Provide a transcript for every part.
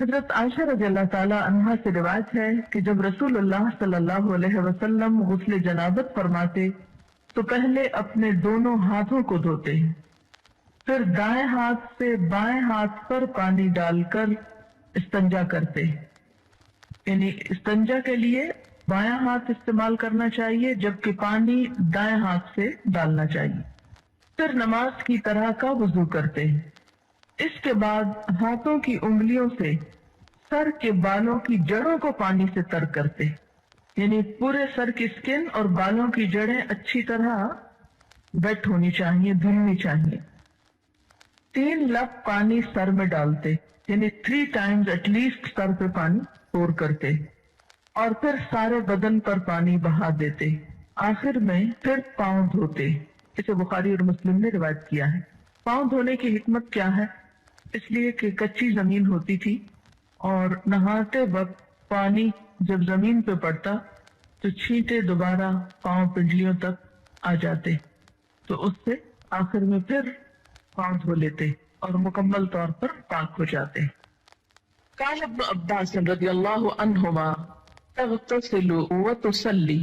حضرت عائشہ رضی اللہ تعالی عنہا سے روایت ہے کہ جب رسول اللہ صلی اللہ علیہ وسلم غسل جنابت فرماتے تو پہلے اپنے دونوں ہاتھوں کو دھوتے، پھر دائیں ہاتھ سے بائیں ہاتھ پر پانی ڈال کر استنجا کرتے، یعنی استنجا کے لیے بایاں ہاتھ استعمال کرنا چاہیے جبکہ پانی دائیں ہاتھ سے ڈالنا چاہیے، پھر نماز کی طرح کا وضو کرتے، اس کے بعد ہاتھوں کی انگلیوں سے سر کے بالوں کی جڑوں کو پانی سے تر کرتے، یعنی پورے سر کی سکن اور بالوں کی جڑیں اچھی طرح ویٹ ہونی چاہیے، دھلنی چاہیے، 3 لپ پانی سر میں ڈالتے، یعنی 3 times ایٹ لیسٹ سر پہ پانی پور کرتے، اور پھر سارے بدن پر پانی بہا دیتے، آخر میں پھر پاؤں دھوتے۔ اسے بخاری اور مسلم نے روایت کیا ہے۔ پاؤں دھونے کی حکمت کیا ہے؟ اس لیے کہ کچی زمین ہوتی تھی اور نہاتے وقت پانی جب زمین پہ پڑتا تو چھینٹے دوبارہ پاؤں پنڈلیوں تک آ جاتے، تو اس سے آخر میں پھر پاؤں دھو لیتے اور مکمل طور پر پاک ہو جاتے۔ قال ابن عباس رضی اللہ عنہما تغتسل وتصلی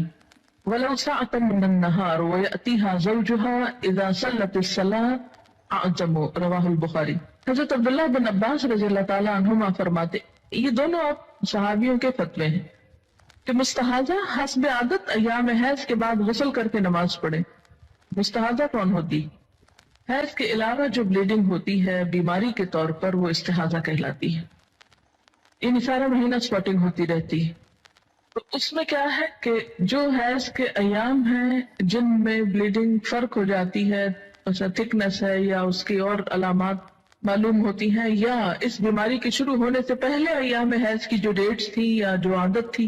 ولو ساعة من النهار ويأتيها زوجها اذا صلت الصلاة اعظم، رواہ البخاری۔ حضرت عبداللہ بن عباس رضی اللہ تعالی عنہما فرماتے، یہ دونوں اب صحابیوں کے فتوے ہیں کہ مستحاضہ حسب عادت ایام حیض کے بعد غسل کر کے نماز پڑھے۔ مستحاضہ کون ہوتی؟ حیض کے علاوہ جو بلیڈنگ ہوتی ہے بیماری کے طور پر، وہ استحاضہ کہلاتی ہے، یعنی سارا مہینہ سپاٹنگ ہوتی رہتی ہے۔ تو اس میں کیا ہے کہ جو حیض کے ایام ہیں جن میں بلیڈنگ فرق ہو جاتی ہے، مثلا تھکنس ہے یا اس کی اور علامات معلوم ہوتی ہیں، یا اس بیماری کے شروع ہونے سے پہلے ایام حیض کی جو ڈیٹس تھی یا جو عادت تھی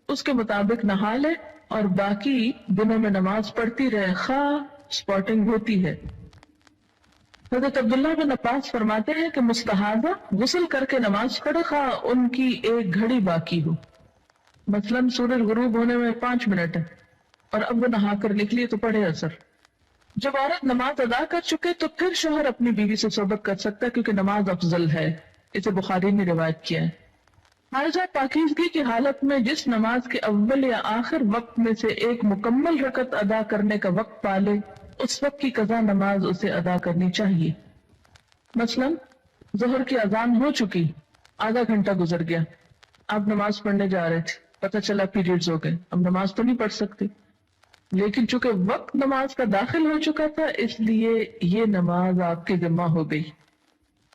اس کے مطابق نہا لے اور باقی دنوں میں نماز پڑھتی رہے، خواہ سپاٹنگ ہوتی ہے۔ حضرت عبداللہ بن عباس فرماتے ہیں کہ مستحاضہ غسل کر کے نماز پڑھے خواہ ان کی ایک گھڑی باقی ہو، مثلاً سورج غروب ہونے میں 5 منٹ ہے اور اب وہ نہا کر نکلی تو پڑھے اثر۔ جب عورت نماز ادا کر چکے تو پھر شوہر اپنی بیوی سے صحبت کر سکتا ہے، کیونکہ نماز افضل ہے، اسے بخاری نے روایت کیا ہے۔ حائضہ پاکیزگی کی حالت میں جس نماز کے اول یا آخر وقت میں سے ایک مکمل رکعت ادا کرنے کا وقت پالے، اس وقت کی قضا نماز اسے ادا کرنی چاہیے۔ مثلاً ظہر کی اذان ہو چکی، آدھا گھنٹہ گزر گیا، آپ نماز پڑھنے جا رہے تھے، پتہ چلا پیریڈز ہو گئے، اب نماز تو نہیں پڑھ سکتے، لیکن چونکہ وقت نماز کا داخل ہو چکا تھا اس لیے یہ نماز آپ کے ذمہ ہو گئی۔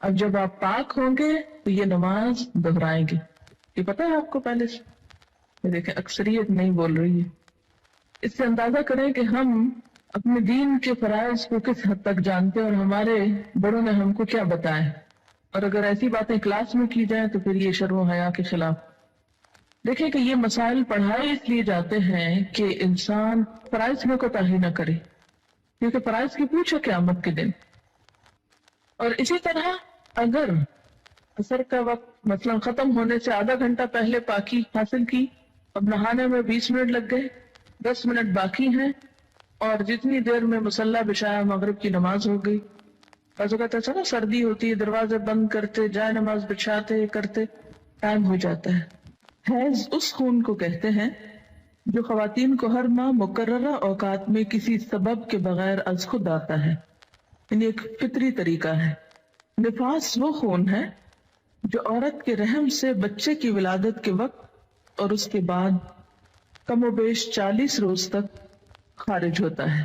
اب جب آپ پاک ہوں گے تو یہ نماز دہرائیں گے۔ یہ پتہ ہے آپ کو پہلے سے؟ یہ دیکھیں اکثریت نہیں بول رہی ہے۔ اس سے اندازہ کریں کہ ہم اپنے دین کے فرائض کو کس حد تک جانتے ہیں اور ہمارے بڑوں نے ہم کو کیا بتایا، اور اگر ایسی باتیں کلاس میں کی جائیں تو پھر یہ شرم و حیا کے خلاف۔ دیکھیں کہ یہ مسائل پڑھائے اس لیے جاتے ہیں کہ انسان فرائض میں کوتاہی نہ کرے، کیونکہ فرائض کی پوچھ ہے قیامت کے دن۔ اور اسی طرح اگر عصر کا وقت مثلا ختم ہونے سے آدھا گھنٹہ پہلے پاکی حاصل کی، اب نہانے میں 20 منٹ لگ گئے، 10 منٹ باقی ہیں، اور جتنی دیر میں مصلی بچھایا مغرب کی نماز ہو گئی۔ بعض اوقات ایسا نا سردی ہوتی ہے، دروازے بند کرتے جائے نماز بچھاتے کرتے ٹائم ہو جاتا ہے۔ حیض اس خون کو کہتے ہیں جو خواتین کو ہر ماہ مقررہ اوقات میں کسی سبب کے بغیر از خود آتا ہے، یعنی ایک فطری طریقہ ہے۔ نفاس وہ خون ہے جو عورت کے رحم سے بچے کی ولادت کے وقت اور اس کے بعد کم و بیش 40 روز تک خارج ہوتا ہے۔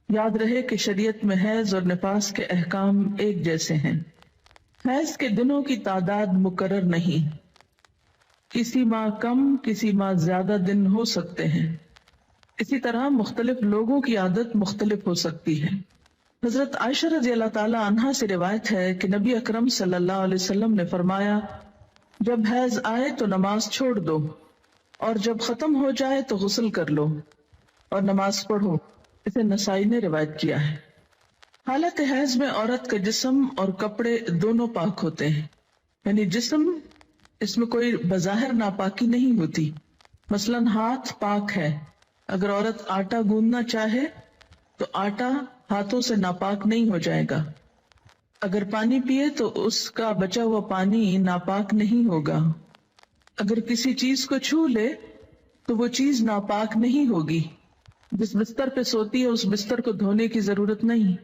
یاد رہے کہ شریعت میں حیض اور نفاس کے احکام ایک جیسے ہیں۔ حیض کے دنوں کی تعداد مقرر نہیں، کسی ماہ کم کسی ماہ زیادہ دن ہو سکتے ہیں، اسی طرح مختلف لوگوں کی عادت مختلف ہو سکتی ہے۔ حضرت عائشہ رضی اللہ تعالی عنہا سے روایت ہے کہ نبی اکرم صلی اللہ علیہ وسلم نے فرمایا، جب حیض آئے تو نماز چھوڑ دو، اور جب ختم ہو جائے تو غسل کر لو اور نماز پڑھو۔ اسے نسائی نے روایت کیا ہے۔ حالت حیض میں عورت کا جسم اور کپڑے دونوں پاک ہوتے ہیں، یعنی جسم اس میں کوئی بظاہر ناپاکی نہیں ہوتی۔ مثلا ہاتھ پاک ہے، اگر عورت آٹا گوندنا چاہے تو آٹا ہاتھوں سے ناپاک نہیں ہو جائے گا۔ اگر پانی پیے تو اس کا بچا ہوا پانی ناپاک نہیں ہوگا. اگر کسی چیز کو چھو لے تو وہ چیز ناپاک نہیں ہوگی. جس بستر پہ سوتی ہے اس بستر کو دھونے کی ضرورت نہیں.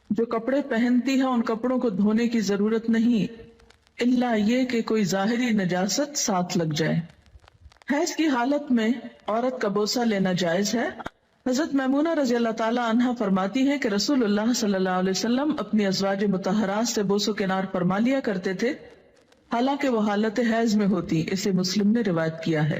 جو کپڑے پہنتی ہے ان کپڑوں کو دھونے کی ضرورت نہیں، الا یہ کہ کوئی ظاہری نجاست ساتھ لگ جائے. حیض کی حالت میں عورت کا بوسہ لینا جائز ہے. حضرت میمونہ رضی اللہ تعالی عنہا فرماتی ہے کہ رسول اللہ صلی اللہ علیہ وسلم اپنی ازواج مطہرات سے بوس و کنار فرما لیا کرتے تھے حالانکہ وہ حالت حیض میں ہوتی. اسے مسلم نے روایت کیا ہے.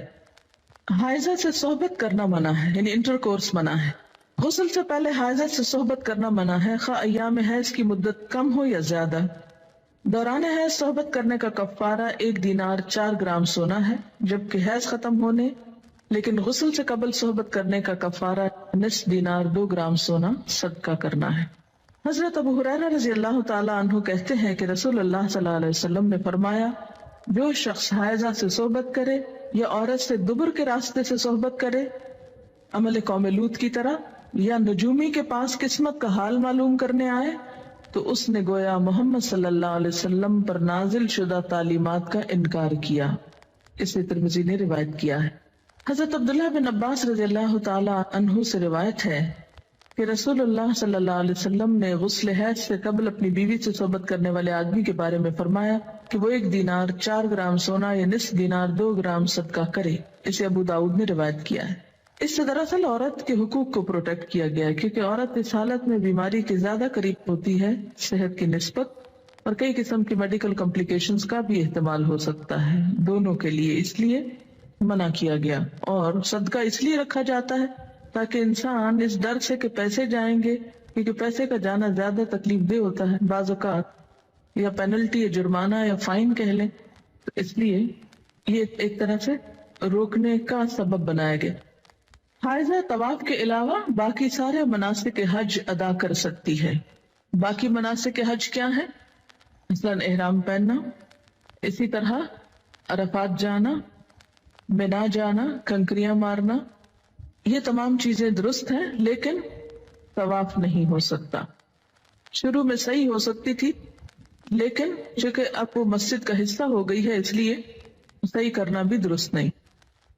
حائضہ سے صحبت کرنا منع ہے، یعنی انٹر کورس منع ہے. غسل سے پہلے حائضہ سے صحبت کرنا منع ہے، خواہ ایام حیض کی مدت کم ہو یا زیادہ. دوران حیض صحبت کرنے کا کفارہ 1 دینار 4 گرام سونا ہے جبکہ حیض ختم ہونے، لیکن غسل سے قبل صحبت کرنے کا کفارہ نصف دینار 2 گرام سونا صدقہ کرنا ہے. حضرت ابو ہریرہ رضی اللہ تعالی عنہ کہتے ہیں کہ رسول اللہ صلی اللہ علیہ وسلم نے فرمایا، جو شخص حائضہ سے صحبت کرے یا عورت سے دبر کے راستے سے صحبت کرے عمل قوم لوط کی طرح، یا نجومی کے پاس قسمت کا حال معلوم کرنے آئے، تو اس نے گویا محمد صلی اللہ علیہ وسلم پر نازل شدہ تعلیمات کا انکار کیا. اسے ترمذی نے روایت کیا ہے. حضرت عبداللہ بن عباس رضی اللہ تعالی عنہ سے روایت ہے کہ رسول اللہ صلی اللہ علیہ وسلم نے غسل حیض سے قبل اپنی بیوی سے صحبت کرنے والے آدمی کے بارے میں فرمایا کہ وہ 1 دینار 4 گرام سونا یا نصف دینار 2 گرام صدقہ کرے. اسے ابو داؤد نے روایت کیا ہے. اس سے دراصل عورت کے حقوق کو پروٹیکٹ کیا گیا ہے کیونکہ عورت اس حالت میں بیماری کے زیادہ قریب ہوتی ہے صحت کی نسبت، اور کئی قسم کی میڈیکل کمپلیکیشنز کا بھی احتمال ہو سکتا ہے دونوں کے لیے، اس لیے منع کیا گیا. اور صدقہ اس لیے رکھا جاتا ہے تاکہ انسان اس ڈر سے کہ پیسے جائیں گے، کیونکہ پیسے کا جانا زیادہ تکلیف دہ ہوتا ہے بعض اوقات، یا پینلٹی یا جرمانہ یا فائن کہہ لیں، تو اس لیے یہ ایک طرح سے روکنے کا سبب بنایا گیا. حائضہ طواف کے علاوہ باقی سارے مناسک حج ادا کر سکتی ہے. باقی مناسک حج کیا ہے؟ مثلا احرام پہننا، اسی طرح عرفات جانا، منا جانا، کنکریاں مارنا، یہ تمام چیزیں درست ہیں، لیکن طواف نہیں ہو سکتا. شروع میں صحیح ہو سکتی تھی لیکن چونکہ اب وہ مسجد کا حصہ ہو گئی ہے اس لیے صحیح کرنا بھی درست نہیں.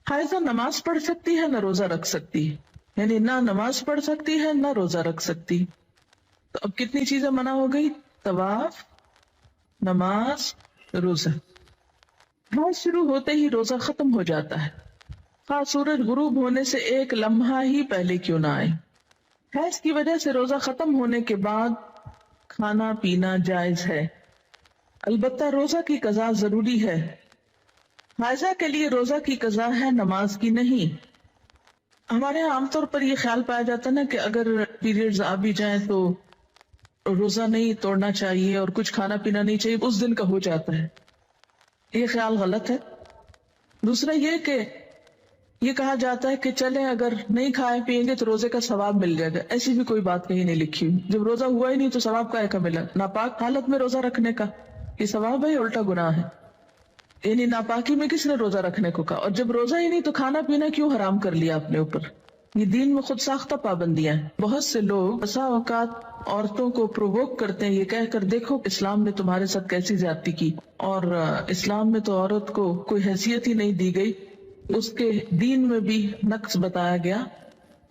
حائضہ نماز پڑھ سکتی ہے نہ روزہ رکھ سکتی ہے، یعنی نہ نماز پڑھ سکتی ہے نہ روزہ رکھ سکتی. تو اب کتنی چیزیں منع ہو گئی؟ طواف، نماز، روزہ. حیض شروع ہوتے ہی روزہ ختم ہو جاتا ہے، خاص سورج غروب ہونے سے 1 لمحہ ہی پہلے کیوں نہ آئے. حیض کی وجہ سے روزہ ختم ہونے کے بعد کھانا پینا جائز ہے، البتہ روزہ کی قضا ضروری ہے. حائضہ کے لیے روزہ کی قضا ہے، نماز کی نہیں. ہمارے یہاں عام طور پر یہ خیال پایا جاتا ہے نا کہ اگر پیریڈز آ بھی جائیں تو روزہ نہیں توڑنا چاہیے اور کچھ کھانا پینا نہیں چاہیے، اس دن کا ہو جاتا ہے. یہ خیال غلط ہے. دوسرا یہ کہ یہ کہا جاتا ہے کہ چلیں اگر نہیں کھائے پیئیں گے تو روزے کا ثواب مل جائے گا. ایسی بھی کوئی بات کہیں نہیں لکھی ہوئی. جب روزہ ہوا ہی نہیں تو ثواب کا ملا؟ ناپاک حالت میں روزہ رکھنے کا یہ ثواب ہے، الٹا گناہ ہے. یعنی ناپاکی میں کس نے روزہ رکھنے کو کہا؟ اور جب روزہ ہی نہیں تو کھانا پینا کیوں حرام کر لیا اپنے اوپر؟ یہ دین میں خود ساختہ پابندیاں ہیں. بہت سے لوگ بسا اوقات عورتوں کو پرووک کرتے ہیں یہ کہہ کر دیکھو اسلام نے تمہارے ساتھ کیسی زیادتی کی، اور اسلام میں تو عورت کو کوئی حیثیت ہی نہیں دی گئی، اس کے دین میں بھی نقص بتایا گیا.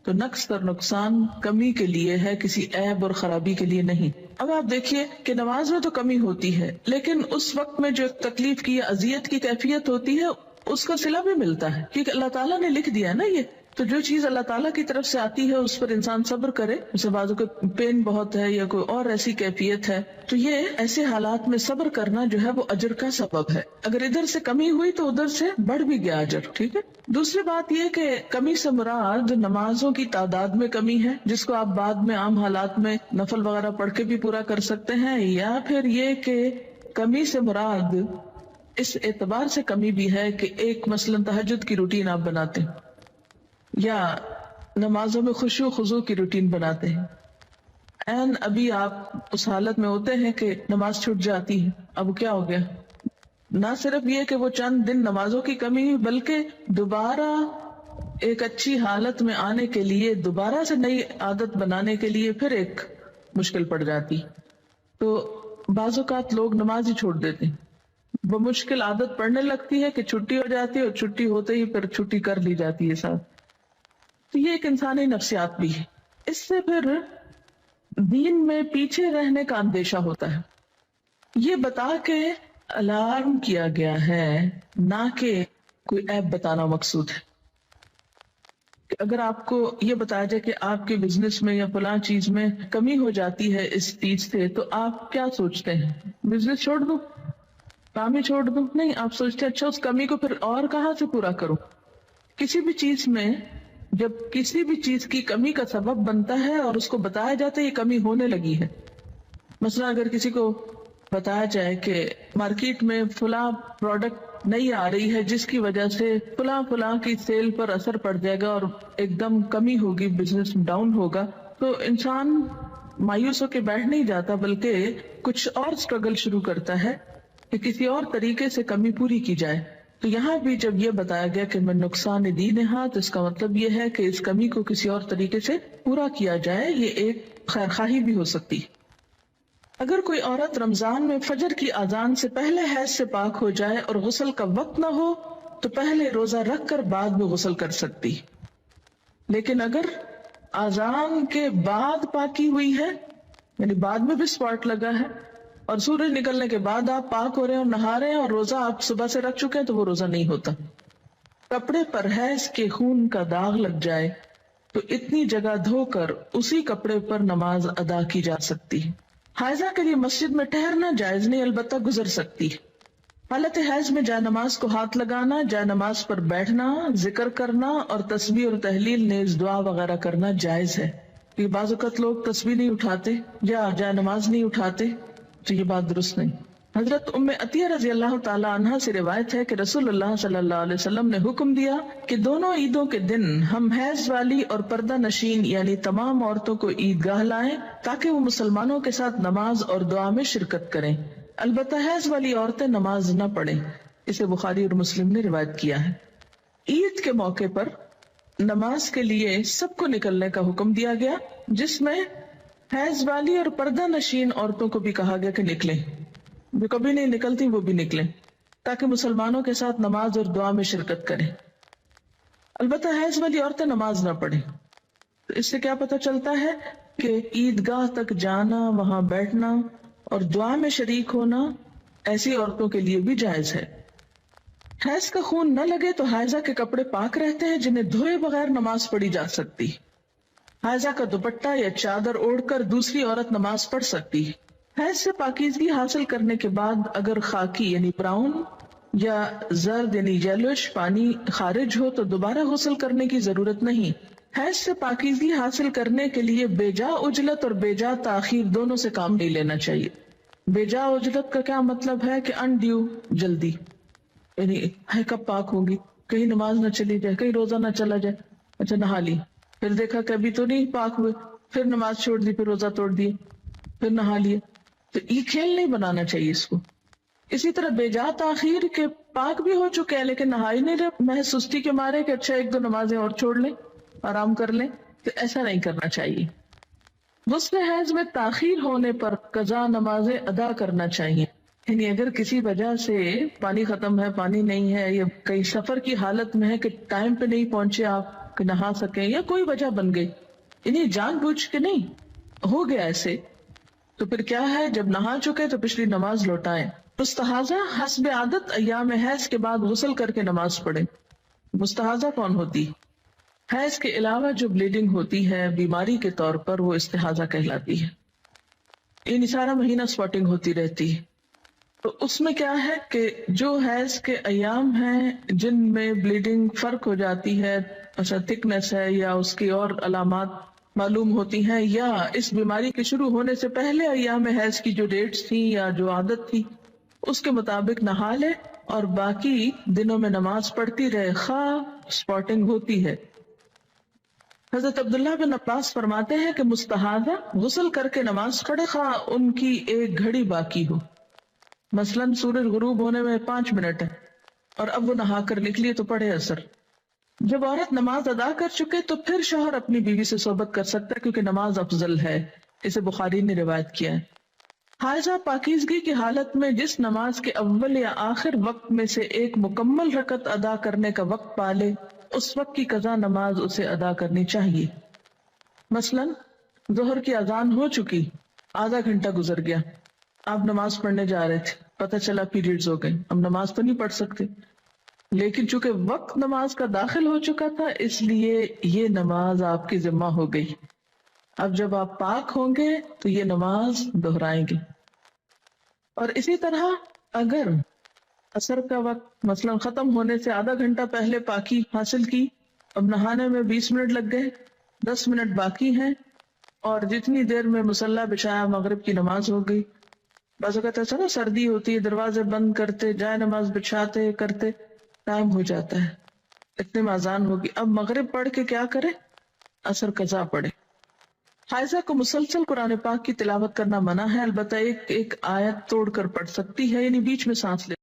تو نقص اور نقصان کمی کے لیے ہے، کسی عیب اور خرابی کے لیے نہیں. اب آپ دیکھیے کہ نماز میں تو کمی ہوتی ہے لیکن اس وقت میں جو تکلیف کی اذیت کی کیفیت ہوتی ہے اس کا صلہ بھی ملتا ہے، کیونکہ اللہ تعالیٰ نے لکھ دیا نا یہ. تو جو چیز اللہ تعالیٰ کی طرف سے آتی ہے اس پر انسان صبر کرے. جیسے بازو کو پین بہت ہے یا کوئی اور ایسی کیفیت ہے تو یہ ایسے حالات میں صبر کرنا جو ہے وہ اجر کا سبب ہے. اگر ادھر سے کمی ہوئی تو ادھر سے بڑھ بھی گیا اجر. ٹھیک ہے. دوسری بات یہ کہ کمی سے مراد نمازوں کی تعداد میں کمی ہے، جس کو آپ بعد میں عام حالات میں نفل وغیرہ پڑھ کے بھی پورا کر سکتے ہیں، یا پھر یہ کہ کمی سے مراد اس اعتبار سے کمی بھی ہے کہ ایک مثلا تہجد کی روٹین آپ بناتے ہیں یا نمازوں میں خشوع و خضوع کی روٹین بناتے ہیں، این ابھی آپ اس حالت میں ہوتے ہیں کہ نماز چھوٹ جاتی ہے. اب کیا ہو گیا؟ نہ صرف یہ کہ وہ چند دن نمازوں کی کمی بلکہ دوبارہ ایک اچھی حالت میں آنے کے لیے، دوبارہ سے نئی عادت بنانے کے لیے پھر ایک مشکل پڑ جاتی. تو بعض اوقات لوگ نماز ہی چھوڑ دیتے ہیں، بمشکل عادت پڑنے لگتی ہے کہ چھٹی ہو جاتی ہے اور چھٹی ہوتے ہی پھر چھٹی کر لی جاتی ہے ساتھ. تو یہ ایک انسانی نفسیات بھی ہے. اس سے پھر دین میں پیچھے رہنے کا اندیشہ ہوتا ہے. یہ بتا کے الارم کیا گیا ہے، نہ کہ کوئی ایپ بتانا مقصود ہے. کہ اگر آپ کو یہ بتایا جائے کہ آپ کے بزنس میں یا فلاں چیز میں کمی ہو جاتی ہے اس چیز سے، تو آپ کیا سوچتے ہیں؟ بزنس چھوڑ دوں، کام ہی چھوڑ دوں؟ نہیں، آپ سوچتے ہیں اچھا اس کمی کو پھر اور کہاں سے پورا کروں. کسی بھی چیز میں جب کسی بھی چیز کی کمی کا سبب بنتا ہے اور اس کو بتایا جاتا ہے یہ کمی ہونے لگی ہے. مثلا اگر کسی کو بتایا جائے کہ مارکیٹ میں فلاں پروڈکٹ نہیں آ رہی ہے جس کی وجہ سے فلاں فلاں کی سیل پر اثر پڑ جائے گا اور ایک دم کمی ہوگی، بزنس ڈاؤن ہوگا، تو انسان مایوس ہو کے بیٹھ نہیں جاتا بلکہ کچھ اور سٹرگل شروع کرتا ہے کہ کسی اور طریقے سے کمی پوری کی جائے. تو یہاں بھی جب یہ بتایا گیا کہ میں نقصان دین ہاں، تو اس کا مطلب یہ ہے کہ اس کمی کو کسی اور طریقے سے پورا کیا جائے. یہ ایک خیرخواہی بھی ہو سکتی. اگر کوئی عورت رمضان میں فجر کی اذان سے پہلے حیض سے پاک ہو جائے اور غسل کا وقت نہ ہو تو پہلے روزہ رکھ کر بعد میں غسل کر سکتی. لیکن اگر اذان کے بعد پاکی ہوئی ہے، یعنی بعد میں بھی اسپاٹ لگا ہے اور سورج نکلنے کے بعد آپ پاک ہو رہے ہیں اور نہا رہے ہیں اور روزہ آپ صبح سے رکھ چکے ہیں، تو وہ روزہ نہیں ہوتا. کپڑے پر حیض کے خون کا داغ لگ جائے تو اتنی جگہ دھو کر اسی کپڑے پر نماز ادا کی جا سکتی ہے. حائضہ کے لیے مسجد میں ٹھہرنا جائز نہیں، البتہ گزر سکتی. حالت حیض میں جائے نماز کو ہاتھ لگانا، جائے نماز پر بیٹھنا، ذکر کرنا اور تسبیح اور تحلیل نیز دعا وغیرہ کرنا جائز ہے. کہ بعض اوقات لوگ تسبیح نہیں اٹھاتے یا جائے نماز نہیں اٹھاتے، تو یہ بات درست نہیں. حضرت ام عطیہ رضی اللہ تعالی عنہا سے روایت ہے کہ رسول اللہ صلی اللہ علیہ وسلم نے حکم دیا کہ دونوں عیدوں کے دن ہم حیض والی اور پردہ نشین یعنی تمام عورتوں کو عیدگاہ لائیں تاکہ وہ مسلمانوں کے ساتھ نماز اور دعا میں شرکت کریں. البتہ حیض والی عورتیں نماز نہ پڑھیں. اسے بخاری اور مسلم نے روایت کیا ہے. عید کے موقع پر نماز کے لیے سب کو نکلنے کا حکم دیا گیا، جس میں حیض والی اور پردہ نشین عورتوں کو بھی کہا گیا کہ نکلیں. جو کبھی نہیں نکلتی وہ بھی نکلیں تاکہ مسلمانوں کے ساتھ نماز اور دعا میں شرکت کریں. البتہ حیض والی عورتیں نماز نہ پڑھیں. تو اس سے کیا پتہ چلتا ہے کہ عیدگاہ تک جانا، وہاں بیٹھنا اور دعا میں شریک ہونا ایسی عورتوں کے لیے بھی جائز ہے. حیض کا خون نہ لگے تو حائضہ کے کپڑے پاک رہتے ہیں جنہیں دھوئے بغیر نماز پڑھی جا سکتی. حائضہ کا دوپٹہ یا چادر اوڑھ کر دوسری عورت نماز پڑھ سکتی ہے. حیض سے پاکیزگی حاصل کرنے کے بعد اگر خاکی یعنی براؤن یا زرد یعنی یلوش پانی خارج ہو تو دوبارہ غسل کرنے کی ضرورت نہیں. حیض سے پاکیزگی حاصل کرنے کے لیے بے جا عجلت اور بے جا تاخیر دونوں سے کام نہیں لینا چاہیے. بے جا عجلت کا کیا مطلب ہے کہ انڈیو جلدی، یعنی کب پاک ہوگی، کہیں نماز نہ چلی جائے، کہیں روزہ نہ چلا جائے، اچھا نہا لی، پھر دیکھا کہ ابھی تو نہیں پاک ہوئے، پھر نماز چھوڑ دی، پھر روزہ توڑ دیے، پھر نہا لیے. تو یہ کھیل نہیں بنانا چاہیے اس کو. اسی طرح بے جا تاخیر کے پاک بھی ہو چکے ہیں لیکن نہائی نہیں رہے، محض سستی کے مارے کہ اچھا ایک دو نمازیں اور چھوڑ لیں، آرام کر لیں، تو ایسا نہیں کرنا چاہیے. غسل حیض میں تاخیر ہونے پر قضا نمازیں ادا کرنا چاہیے. یعنی اگر کسی وجہ سے پانی ختم ہے، پانی نہیں ہے، یا کئی سفر کی حالت میں ہے کہ ٹائم پہ نہیں پہنچے آپ کہ نہا سکیں، یا کوئی وجہ بن گئی، یعنی جان بوجھ کے نہیں ہو گیا ایسے، تو پھر کیا ہے، جب نہا چکے تو پچھلی نماز لوٹائیں. مستحاضہ حسب عادت ایام حیض کے بعد غسل کر کے نماز پڑھیں. مستحاضہ کون ہوتی؟ حیض کے علاوہ جو بلیڈنگ ہوتی ہے بیماری کے طور پر، وہ استحاضہ کہلاتی ہے. یعنی سارا مہینہ سپاٹنگ ہوتی رہتی ہے. تو اس میں کیا ہے کہ جو حیض کے ایام ہیں جن میں بلیڈنگ فرق ہو جاتی ہے، اچھا تھکنس ہے یا اس کی اور علامات معلوم ہوتی ہیں، یا اس بیماری کے شروع ہونے سے پہلے ایام حیض کی جو ڈیٹس تھی یا جو عادت تھی اس کے مطابق نہا لے اور باقی دنوں میں نماز پڑھتی رہے خواہ سپاٹنگ ہوتی ہے. حضرت عبداللہ بن عباس فرماتے ہیں کہ مستحاضہ غسل کر کے نماز پڑھے خواہ ان کی ایک گھڑی باقی ہو. مثلاً سورج غروب ہونے میں 5 منٹ ہے اور اب وہ نہا کر نکلی تو پڑھے اثر. جب عورت نماز ادا کر چکے تو پھر شوہر اپنی بیوی سے صحبت کر سکتا ہے کیونکہ نماز افضل ہے. اسے بخاری نے روایت کیا ہے. حائضہ پاکیزگی کی حالت میں جس نماز کے اول یا آخر وقت میں سے ایک مکمل رکعت ادا کرنے کا وقت پالے اس وقت کی قضا نماز اسے ادا کرنی چاہیے۔ مثلا ظہر کی اذان ہو چکی، آدھا گھنٹہ گزر گیا، آپ نماز پڑھنے جا رہے تھے، پتہ چلا پیریڈز ہو گئے، اب نماز تو نہیں پڑھ سکتے، لیکن چونکہ وقت نماز کا داخل ہو چکا تھا اس لیے یہ نماز آپ کی ذمہ ہو گئی۔ اب جب آپ پاک ہوں گے تو یہ نماز دہرائیں گے۔ اور اسی طرح اگر عصر کا وقت مثلا ختم ہونے سے آدھا گھنٹہ پہلے پاکی حاصل کی، اب نہانے میں 20 منٹ لگ گئے، 10 منٹ باقی ہیں، اور جتنی دیر میں مصلی بچھایا مغرب کی نماز ہو گئی۔ بعض اوقات ایسا نا سردی ہوتی ہے، دروازے بند کرتے جائے نماز بچھاتے کرتے ٹائم ہو جاتا ہے، اتنے میں اذان ہوگی، اب مغرب پڑھ کے کیا کرے؟ عصر قضا پڑھے۔ حائضہ کو مسلسل قرآن پاک کی تلاوت کرنا منع ہے، البتہ ایک آیت توڑ کر پڑھ سکتی ہے، یعنی بیچ میں سانس لے